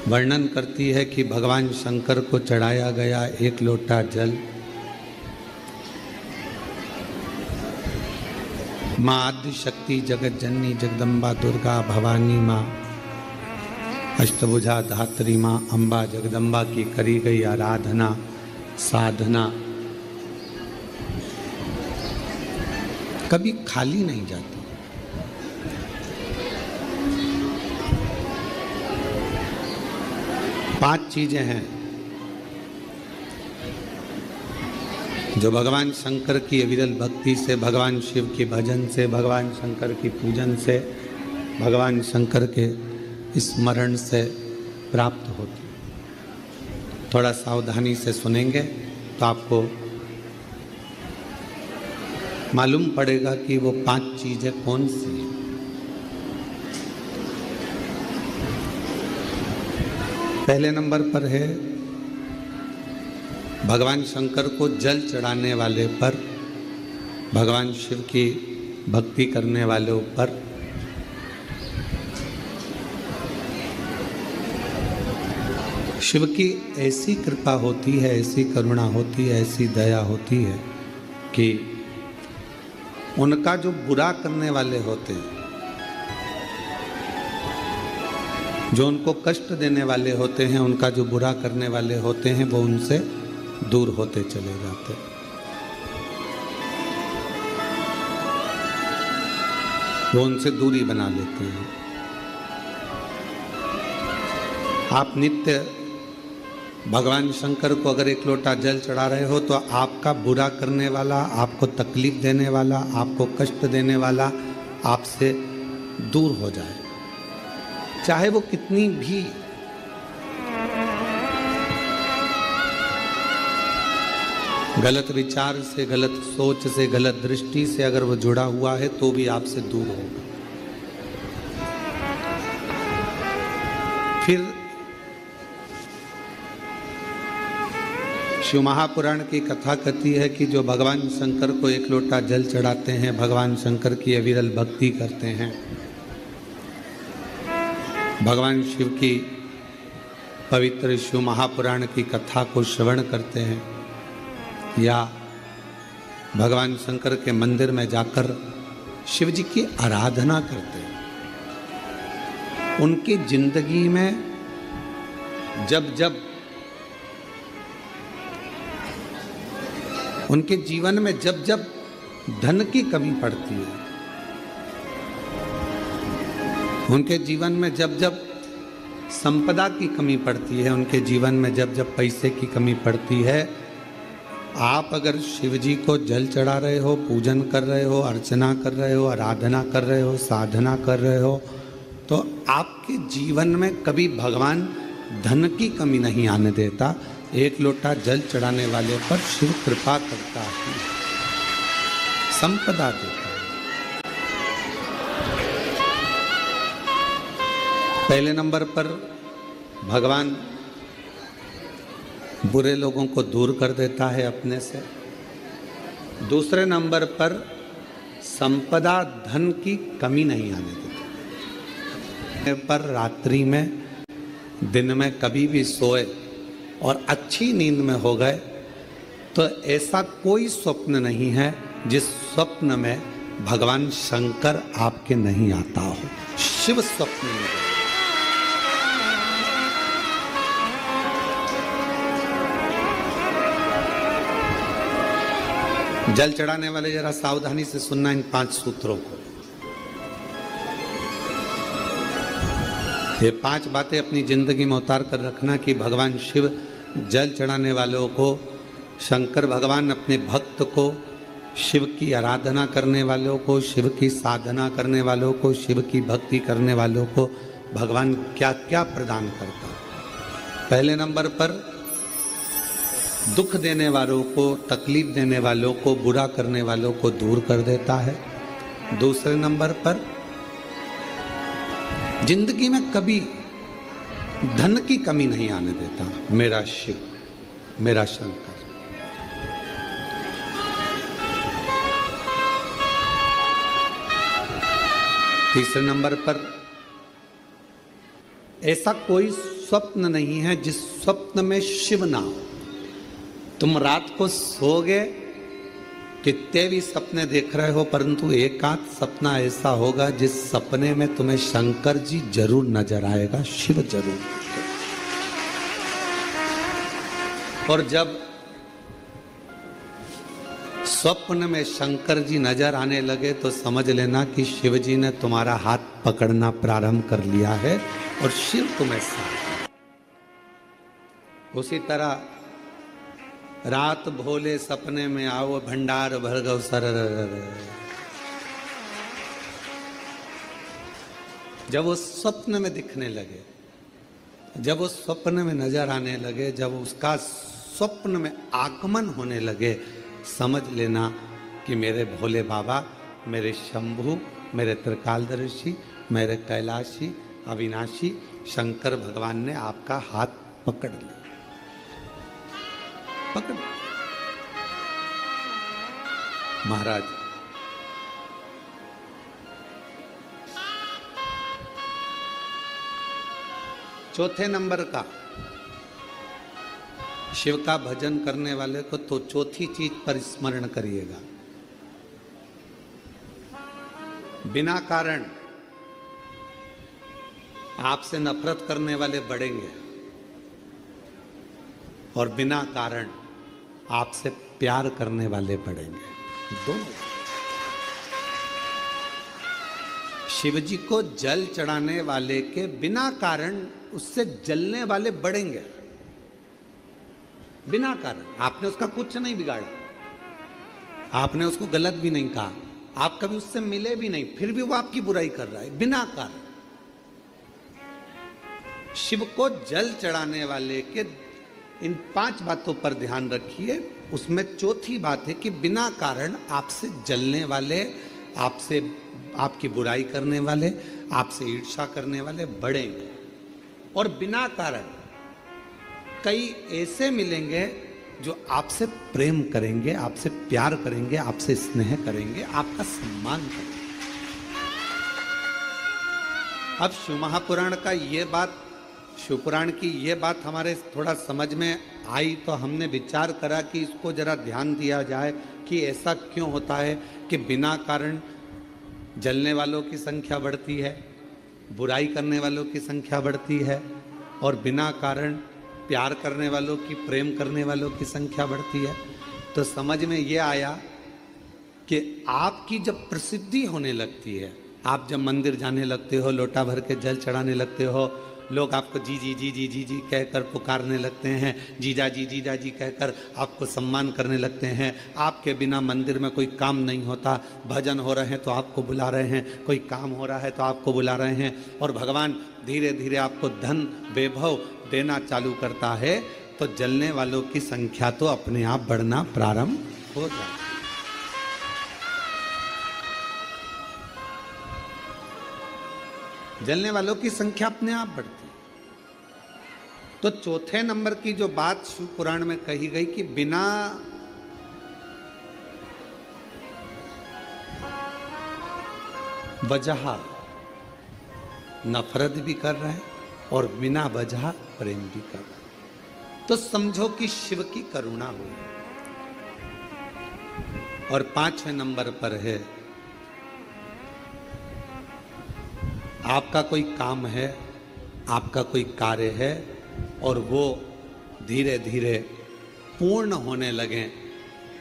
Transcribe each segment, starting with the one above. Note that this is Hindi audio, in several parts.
वर्णन करती है कि भगवान शंकर को चढ़ाया गया एक लोटा जल माँ आदि शक्ति जगत जननी जगदम्बा दुर्गा भवानी माँ अष्टभुजा धात्री माँ अम्बा जगदम्बा की करी गई आराधना साधना कभी खाली नहीं जाती। पांच चीजें हैं जो भगवान शंकर की अविरल भक्ति से, भगवान शिव के भजन से, भगवान शंकर की पूजन से, भगवान शंकर के स्मरण से प्राप्त होती। थोड़ा सावधानी से सुनेंगे तो आपको मालूम पड़ेगा कि वो पांच चीजें कौन सी हैं। पहले नंबर पर है भगवान शंकर को जल चढ़ाने वाले पर, भगवान शिव की भक्ति करने वाले ऊपर शिव की ऐसी कृपा होती है, ऐसी करुणा होती है, ऐसी दया होती है कि उनका जो बुरा करने वाले होते हैं, जो उनको कष्ट देने वाले होते हैं, उनका जो बुरा करने वाले होते हैं, वो उनसे दूर होते चले जाते हैं। वो उनसे दूरी बना लेते हैं। आप नित्य भगवान शंकर को अगर एक लोटा जल चढ़ा रहे हो तो आपका बुरा करने वाला, आपको तकलीफ देने वाला, आपको कष्ट देने वाला आपसे दूर हो जाए, चाहे वो कितनी भी गलत विचार से, गलत सोच से, गलत दृष्टि से अगर वो जुड़ा हुआ है तो भी आपसे दूर होगा। फिर शिव महापुराण की कथा कहती है कि जो भगवान शंकर को एक लोटा जल चढ़ाते हैं, भगवान शंकर की अविरल भक्ति करते हैं, भगवान शिव की पवित्र शिव महापुराण की कथा को श्रवण करते हैं या भगवान शंकर के मंदिर में जाकर शिव जी की आराधना करते हैं, उनकी जिंदगी में उनके जीवन में जब जब धन की कमी पड़ती है, उनके जीवन में जब जब संपदा की कमी पड़ती है, उनके जीवन में जब जब पैसे की कमी पड़ती है, आप अगर शिव जी को जल चढ़ा रहे हो, पूजन कर रहे हो, अर्चना कर रहे हो, आराधना कर रहे हो, साधना कर रहे हो, तो आपके जीवन में कभी भगवान धन की कमी नहीं आने देता। एक लोटा जल चढ़ाने वाले पर शिव कृपा करता है, संपदा देता है। पहले नंबर पर भगवान बुरे लोगों को दूर कर देता है अपने से। दूसरे नंबर पर संपदा, धन की कमी नहीं आने देता। पर रात्रि में, दिन में कभी भी सोए और अच्छी नींद में हो गए तो ऐसा कोई स्वप्न नहीं है जिस स्वप्न में भगवान शंकर आपके नहीं आता हो। शिव स्वप्न में जल चढ़ाने वाले जरा सावधानी से सुनना इन 5 सूत्रों को। ये 5 बातें अपनी जिंदगी में उतार कर रखना कि भगवान शिव जल चढ़ाने वालों को, शंकर भगवान अपने भक्त को, शिव की आराधना करने वालों को, शिव की साधना करने वालों को, शिव की भक्ति करने वालों को भगवान क्या क्या प्रदान करता है। पहले नंबर पर दुख देने वालों को, तकलीफ देने वालों को, बुरा करने वालों को दूर कर देता है। दूसरे नंबर पर जिंदगी में कभी धन की कमी नहीं आने देता मेरा शिव, मेरा शंकर। तीसरे नंबर पर ऐसा कोई स्वप्न नहीं है जिस स्वप्न में शिव ना हो। तुम रात को सोगे, कितने भी सपने देख रहे हो, परंतु एक आध सपना ऐसा होगा जिस सपने में तुम्हें शंकर जी जरूर नजर आएगा, शिव जरूर। और जब स्वप्न में शंकर जी नजर आने लगे तो समझ लेना कि शिव जी ने तुम्हारा हाथ पकड़ना प्रारंभ कर लिया है और शिव तुम्हें साथ। उसी तरह रात भोले सपने में आओ, भंडार भरगव सर। जब वो स्वप्न में दिखने लगे, जब वो स्वप्न में नजर आने लगे, जब उसका स्वप्न में आगमन होने लगे, समझ लेना कि मेरे भोले बाबा, मेरे शंभु, मेरे त्रिकालदर्शी, मेरे कैलाशी, अविनाशी शंकर भगवान ने आपका हाथ पकड़ लिया। पकड़ महाराज, चौथे नंबर का, शिव का भजन करने वाले को तो चौथी चीज पर स्मरण करिएगा। बिना कारण आपसे नफरत करने वाले बढ़ेंगे और बिना कारण आपसे प्यार करने वाले बढ़ेंगे, दोनों। शिव जी को जल चढ़ाने वाले के बिना कारण उससे जलने वाले बढ़ेंगे, बिना कारण। आपने उसका कुछ नहीं बिगाड़ा, आपने उसको गलत भी नहीं कहा, आप कभी उससे मिले भी नहीं, फिर भी वो आपकी बुराई कर रहा है बिना कारण। शिव को जल चढ़ाने वाले के इन 5 बातों पर ध्यान रखिए। उसमें चौथी बात है कि बिना कारण आपसे जलने वाले, आपसे आपकी बुराई करने वाले, आपसे ईर्ष्या करने वाले बढ़ेंगे। और बिना कारण कई ऐसे मिलेंगे जो आपसे प्रेम करेंगे, आपसे प्यार करेंगे, आपसे स्नेह करेंगे, आपका सम्मान करेंगे। अब शिव महापुराण का ये बात, शिवपुराण की ये बात हमारे थोड़ा समझ में आई तो हमने विचार करा कि इसको जरा ध्यान दिया जाए कि ऐसा क्यों होता है कि बिना कारण जलने वालों की संख्या बढ़ती है, बुराई करने वालों की संख्या बढ़ती है, और बिना कारण प्यार करने वालों की, प्रेम करने वालों की संख्या बढ़ती है। तो समझ में ये आया कि आपकी जब प्रसिद्धि होने लगती है, आप जब मंदिर जाने लगते हो, लोटा भर के जल चढ़ाने लगते हो, लोग आपको जी जी जी जी जी जी कहकर पुकारने लगते हैं, जीजा जी कहकर आपको सम्मान करने लगते हैं। आपके बिना मंदिर में कोई काम नहीं होता, भजन हो रहे हैं तो आपको बुला रहे हैं, कोई काम हो रहा है तो आपको बुला रहे हैं, और भगवान धीरे धीरे आपको धन वैभव देना चालू करता है, तो जलने वालों की संख्या तो अपने आप बढ़ना प्रारंभ हो जाए। जलने वालों की संख्या अपने आप बढ़ती है। तो चौथे नंबर की जो बात शिव पुराण में कही गई कि बिना वजह नफरत भी कर रहे हैं और बिना वजह प्रेम भी कर रहे हैं, तो समझो कि शिव की करुणा हुई। और 5वें नंबर पर है, आपका कोई काम है, आपका कोई कार्य है और वो धीरे धीरे पूर्ण होने लगे,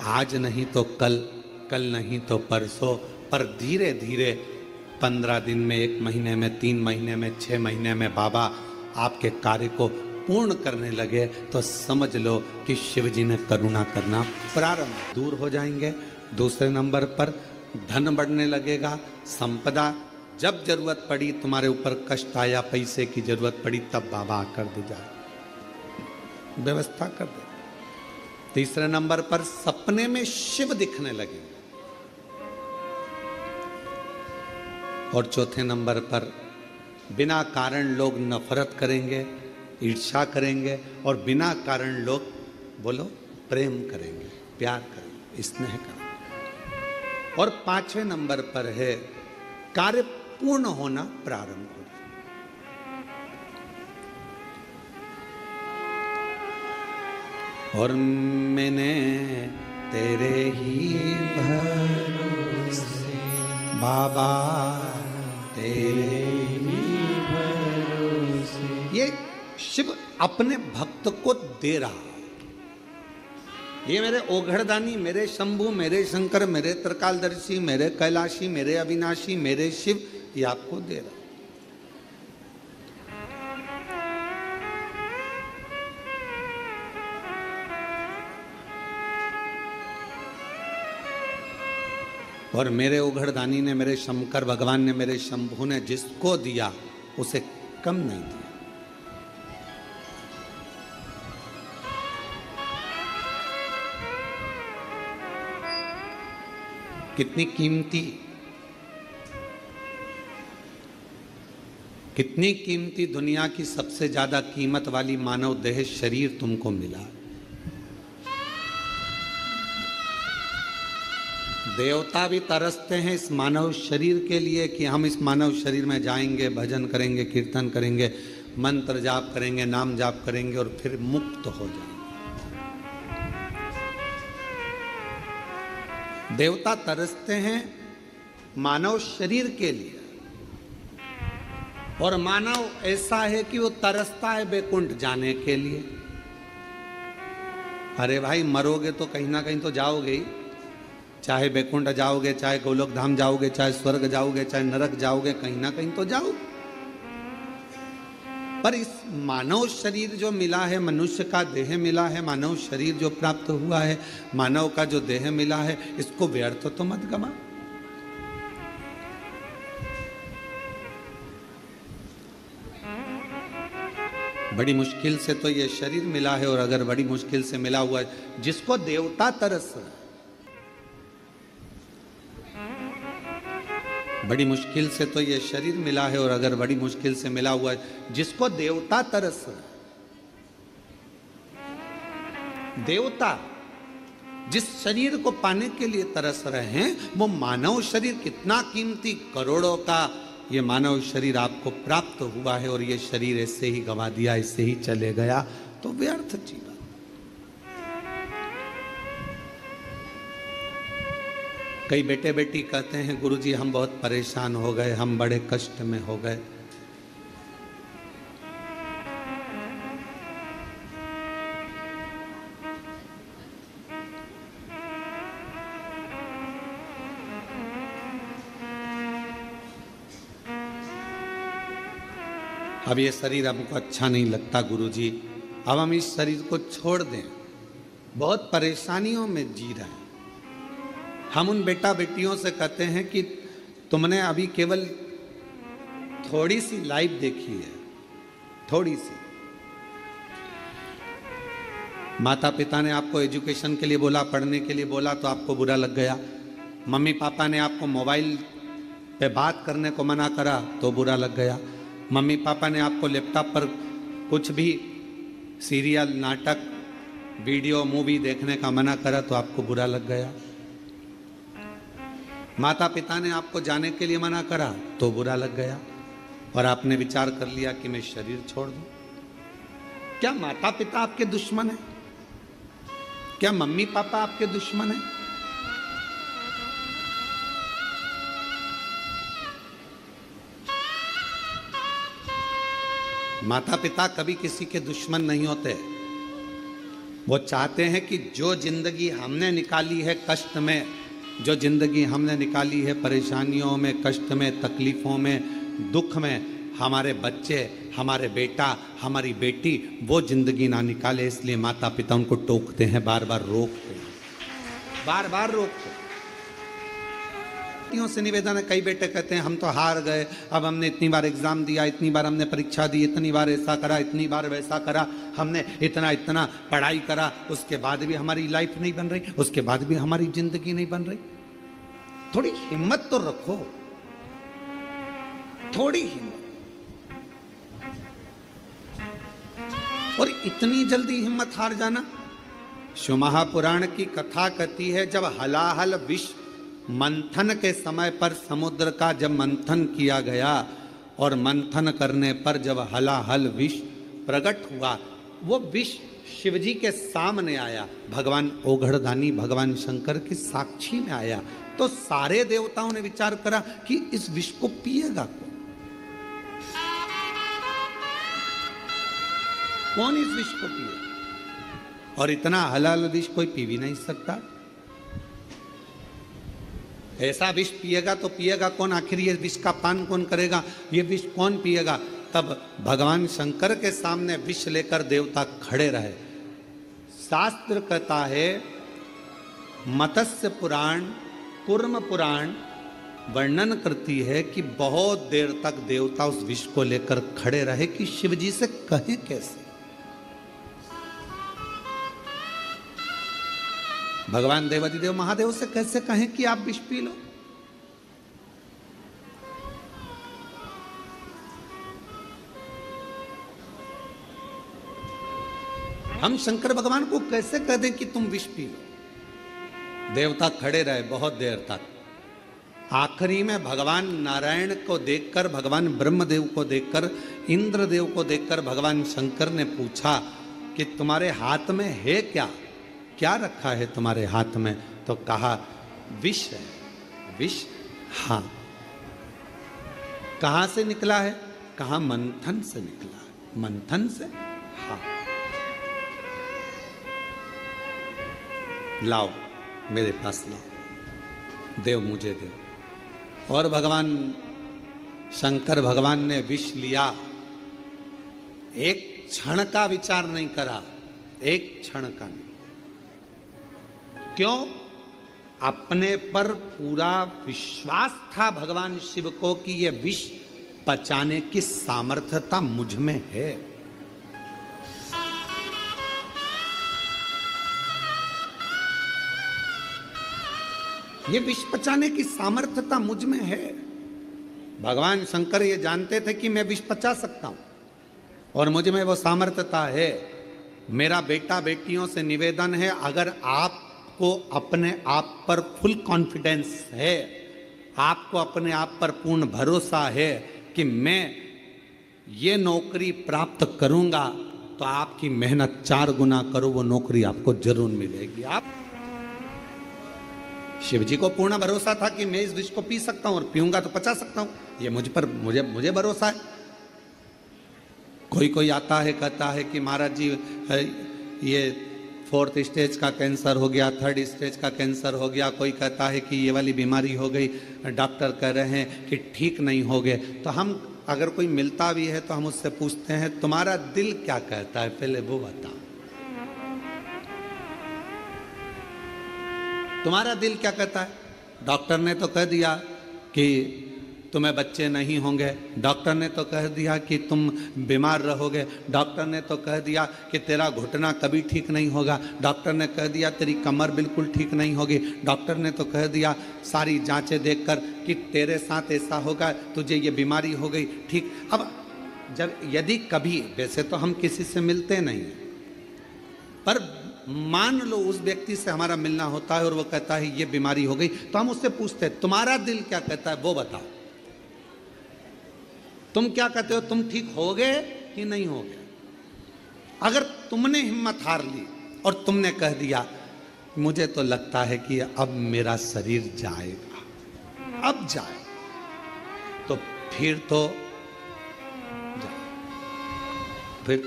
आज नहीं तो कल, कल नहीं तो परसों, पर धीरे धीरे 15 दिन में, 1 महीने में, 3 महीने में, 6 महीने में बाबा आपके कार्य को पूर्ण करने लगे, तो समझ लो कि शिव जी ने करुणा करना प्रारंभ दूर हो जाएंगे। दूसरे नंबर पर धन बढ़ने लगेगा, संपदा। जब जरूरत पड़ी, तुम्हारे ऊपर कष्ट आया, पैसे की जरूरत पड़ी, तब बाबा आकर दे जाए, व्यवस्था कर दे। तीसरे नंबर पर सपने में शिव दिखने लगेंगे। और चौथे नंबर पर बिना कारण लोग नफरत करेंगे, ईर्ष्या करेंगे, और बिना कारण लोग बोलो प्रेम करेंगे, प्यार करेंगे, स्नेह करेंगे। और 5वें नंबर पर है कार्य पूर्ण होना प्रारंभ हो। और मैंने तेरे ही भरोसे बाबा, तेरे ही भरोसे। ये शिव अपने भक्त को दे रहा। ये मेरे ओघड़दानी, मेरे शंभु, मेरे शंकर, मेरे त्रिकालदर्शी, मेरे कैलाशी, मेरे अविनाशी, मेरे शिव, ये आपको दे रहा। और मेरे उघड़दानी ने, मेरे शंकर भगवान ने, मेरे शंभु ने जिसको दिया उसे कम नहीं दिया। कितनी कीमती दुनिया की सबसे ज्यादा कीमत वाली मानव देह शरीर तुमको मिला। देवता भी तरसते हैं इस मानव शरीर के लिए कि हम इस मानव शरीर में जाएंगे, भजन करेंगे, कीर्तन करेंगे, मंत्र जाप करेंगे, नाम जाप करेंगे और फिर मुक्त हो जाएंगे। देवता तरसते हैं मानव शरीर के लिए, और मानव ऐसा है कि वो तरसता है बैकुंठ जाने के लिए। अरे भाई, मरोगे तो कहीं ना कहीं तो जाओगे ही, चाहे बैकुंठ जाओगे, चाहे गोलोक धाम जाओगे, चाहे स्वर्ग जाओगे, चाहे नरक जाओगे, कहीं ना कहीं तो जाओगे। पर इस मानव शरीर जो मिला है, मनुष्य का देह मिला है, मानव शरीर जो प्राप्त हुआ है, मानव का जो देह मिला है, इसको व्यर्थ तो मत गमा। बड़ी मुश्किल से तो ये शरीर मिला है, और अगर बड़ी मुश्किल से मिला हुआ है, जिसको देवता तरस रहे, बड़ी मुश्किल से तो ये शरीर मिला है, और अगर बड़ी मुश्किल से मिला हुआ है, जिसको देवता तरस रहे, देवता जिस शरीर को पाने के लिए तरस रहे हैं, वो मानव शरीर कितना कीमती, करोड़ों का ये मानव शरीर आपको प्राप्त हुआ है, और ये शरीर ऐसे ही गवा दिया, ऐसे ही चले गया, तो व्यर्थ जीवन। कई बेटे बेटी कहते हैं, गुरुजी हम बहुत परेशान हो गए, हम बड़े कष्ट में हो गए। अब ये शरीर हमको अच्छा नहीं लगता गुरुजी, अब हम इस शरीर को छोड़ दें, बहुत परेशानियों में जी रहे हैं। हम उन बेटा बेटियों से कहते हैं कि तुमने अभी केवल थोड़ी सी लाइफ देखी है, थोड़ी सी। माता पिता ने आपको एजुकेशन के लिए बोला, पढ़ने के लिए बोला, तो आपको बुरा लग गया। मम्मी पापा ने आपको मोबाइल पे बात करने को मना करा तो बुरा लग गया। मम्मी पापा ने आपको लैपटॉप पर कुछ भी सीरियल, नाटक, वीडियो, मूवी देखने का मना करा तो आपको बुरा लग गया। माता पिता ने आपको जाने के लिए मना करा तो बुरा लग गया, और आपने विचार कर लिया कि मैं शरीर छोड़ दूं। क्या माता पिता आपके दुश्मन है? क्या मम्मी पापा आपके दुश्मन है? माता पिता कभी किसी के दुश्मन नहीं होते। वो चाहते हैं कि जो जिंदगी हमने निकाली है कष्ट में, जो जिंदगी हमने निकाली है परेशानियों में, कष्ट में, तकलीफों में, दुख में, हमारे बच्चे, हमारे बेटा, हमारी बेटी वो जिंदगी ना निकाले। इसलिए माता पिता उनको टोकते हैं, बार बार रोकते हैं, बार बार रोकते हैं। से निवेदन है, कई बेटे कहते हैं हम तो हार गए, अब हमने इतनी बार एग्जाम दिया, इतनी बार हमने परीक्षा दी, इतनी बार ऐसा करा, इतनी बार वैसा करा, हमने इतना इतना पढ़ाई करा, उसके बाद भी हमारी लाइफ नहीं बन रही, उसके बाद भी हमारी जिंदगी नहीं बन रही। थोड़ी हिम्मत तो रखो, थोड़ी हिम्मत। और इतनी जल्दी हिम्मत हार जाना। शिव महापुराण की कथा कहती है, जब हलाहल विष मंथन के समय पर समुद्र का जब मंथन किया गया, और मंथन करने पर जब हलाहल विष प्रकट हुआ, वो विष शिवजी के सामने आया, भगवान ओघड़दानी भगवान शंकर की साक्षी में आया, तो सारे देवताओं ने विचार करा कि इस विष को पिएगा कौन इस विष को पिए, और इतना हलाल विष कोई पी भी नहीं सकता। ऐसा विष पिएगा तो पिएगा कौन, आखिर ये विष का पान कौन करेगा, ये विष कौन पिएगा। तब भगवान शंकर के सामने विष लेकर देवता खड़े रहे। शास्त्र कहता है, मत्स्य पुराण कूर्म पुराण वर्णन करती है कि बहुत देर तक देवता उस विष को लेकर खड़े रहे कि शिवजी से कहें कैसे। भगवान देवाधिदेव महादेव से कैसे कहें कि आप विष पी लो। हम शंकर भगवान को कैसे कह दें कि तुम विष पी लो। देवता खड़े रहे बहुत देर तक। आखिरी में भगवान नारायण को देखकर, भगवान ब्रह्मदेव को देखकर, इंद्रदेव को देखकर भगवान शंकर ने पूछा कि तुम्हारे हाथ में है क्या, क्या रखा है तुम्हारे हाथ में। तो कहा विष है। विष? हाँ। कहां से निकला है? कहा मंथन से निकला है। मंथन से? हाँ। लाओ, मेरे पास लाओ, देव मुझे दो। और भगवान शंकर भगवान ने विष लिया। एक क्षण का विचार नहीं करा, एक क्षण का नहीं। क्यों? अपने पर पूरा विश्वास था भगवान शिव को कि यह विष पचाने की सामर्थ्यता मुझ में है। ये विष पचाने की सामर्थ्यता मुझ में है। भगवान शंकर ये जानते थे कि मैं विष पचा सकता हूं और मुझ में वो सामर्थ्यता है। मेरा बेटा बेटियों से निवेदन है, अगर आपको अपने आप पर फुल कॉन्फिडेंस है, आपको अपने आप पर पूर्ण भरोसा है कि मैं ये नौकरी प्राप्त करूंगा, तो आपकी मेहनत 4 गुना करो, वो नौकरी आपको जरूर मिलेगी। आप शिवजी को पूर्ण भरोसा था कि मैं इस विष को पी सकता हूं और पीऊंगा तो पचा सकता हूं। ये मुझ पर मुझे भरोसा है। कोई कोई आता है कहता है कि महाराज जी ये 4th स्टेज का कैंसर हो गया, 3rd स्टेज का कैंसर हो गया। कोई कहता है कि ये वाली बीमारी हो गई, डॉक्टर कह रहे हैं कि ठीक नहीं हो गए। तो हम अगर कोई मिलता भी है तो हम उससे पूछते हैं तुम्हारा दिल क्या कहता है, पहले वो बता। तुम्हारा दिल क्या कहता है? डॉक्टर ने तो कह दिया कि तुम्हें बच्चे नहीं होंगे, डॉक्टर ने तो कह दिया कि तुम बीमार रहोगे, डॉक्टर ने तो कह दिया कि तेरा घुटना कभी ठीक नहीं होगा, डॉक्टर ने कह दिया तेरी कमर बिल्कुल ठीक नहीं होगी, डॉक्टर ने तो कह दिया सारी जांचें देखकर कि तेरे साथ ऐसा होगा, तुझे ये बीमारी हो गई, ठीक। अब जब यदि कभी, वैसे तो हम किसी से मिलते नहीं, पर मान लो उस व्यक्ति से हमारा मिलना होता है और वो कहता है ये बीमारी हो गई, तो हम उससे पूछते हैं तुम्हारा दिल क्या कहता है, वो बताओ। तुम क्या कहते हो, तुम ठीक होगे कि नहीं होगे? अगर तुमने हिम्मत हार ली और तुमने कह दिया मुझे तो लगता है कि अब मेरा शरीर जाएगा, अब जाए, तो फिर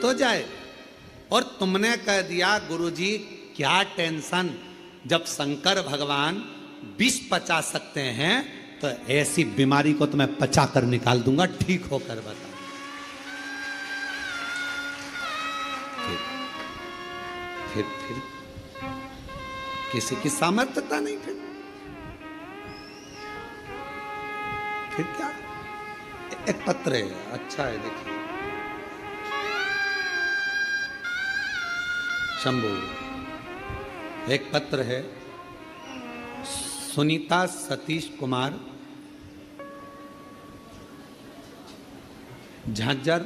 तो जाए। और तुमने कह दिया गुरुजी क्या टेंशन, जब शंकर भगवान विष पचा सकते हैं तो ऐसी बीमारी को तो मैं पचा कर निकाल दूंगा, ठीक होकर बता। फिर किसी की सामर्थ्यता नहीं। फिर क्या? एक पत्र है, अच्छा है, देखिए। शंभू, एक पत्र है, सुनीता सतीश कुमार, झांझर